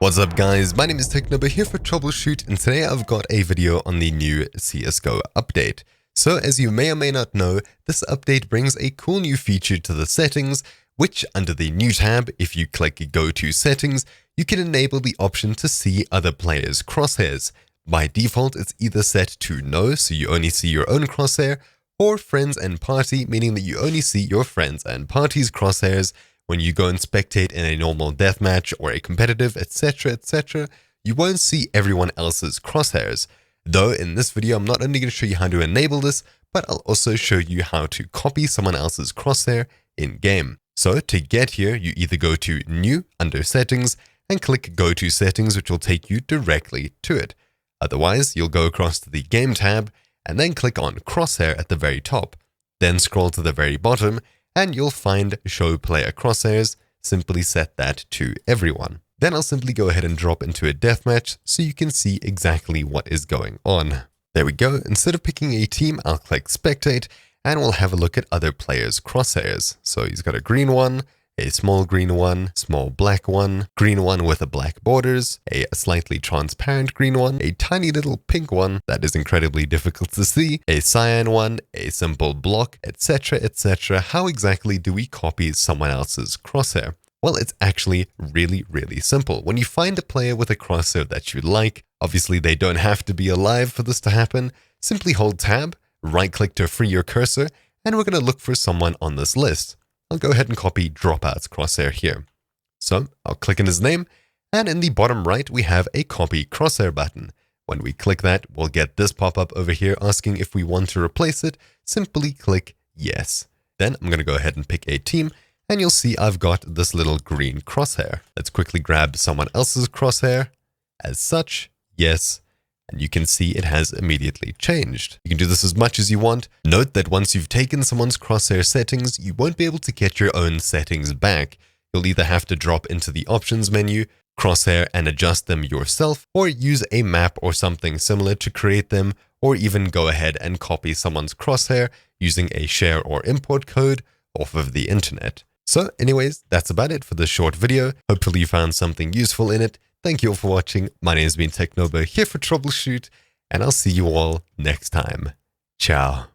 What's up guys, my name is Technoba here for Troubleshoot, and today I've got a video on the new CSGO update. So as you may or may not know, this update brings a cool new feature to the settings, which under the new tab, if you click go to settings, you can enable the option to see other players' crosshairs. By default, it's either set to no, so you only see your own crosshair, or friends and party, meaning that you only see your friends and party's crosshairs. When you go and spectate in a normal deathmatch or a competitive, etc., you won't see everyone else's crosshairs. Though in this video, I'm not only going to show you how to enable this, but I'll also show you how to copy someone else's crosshair in-game. So to get here, you either go to New under Settings and click Go to Settings, which will take you directly to it. Otherwise, you'll go across to the Game tab and then click on Crosshair at the very top. Then scroll to the very bottom and you'll find Show Player Crosshairs. Simply set that to everyone. Then I'll simply go ahead and drop into a deathmatch so you can see exactly what is going on. There we go. Instead of picking a team, I'll click Spectate and we'll have a look at other players' crosshairs. So he's got a green one, a small green one, small black one, green one with a black borders, a slightly transparent green one, a tiny little pink one that is incredibly difficult to see, a cyan one, a simple block, etc. How exactly do we copy someone else's crosshair? Well, it's actually really simple. When you find a player with a crosshair that you like, obviously they don't have to be alive for this to happen, simply hold tab, right click to free your cursor, and we're going to look for someone on this list. I'll go ahead and copy Dropout's crosshair here. So I'll click on his name, and in the bottom right, we have a copy crosshair button. When we click that, we'll get this pop-up over here asking if we want to replace it. Simply click yes. Then I'm going to go ahead and pick a team, and you'll see I've got this little green crosshair. Let's quickly grab someone else's crosshair. As such, yes. And you can see it has immediately changed. You can do this as much as you want. Note that once you've taken someone's crosshair settings, you won't be able to get your own settings back. You'll either have to drop into the options menu, crosshair, and adjust them yourself, or use a map or something similar to create them, or even go ahead and copy someone's crosshair using a share or import code off of the internet. So anyways, that's about it for this short video. Hopefully you found something useful in it. Thank you all for watching. My name has been Technoba here for Troubleshoot, and I'll see you all next time. Ciao.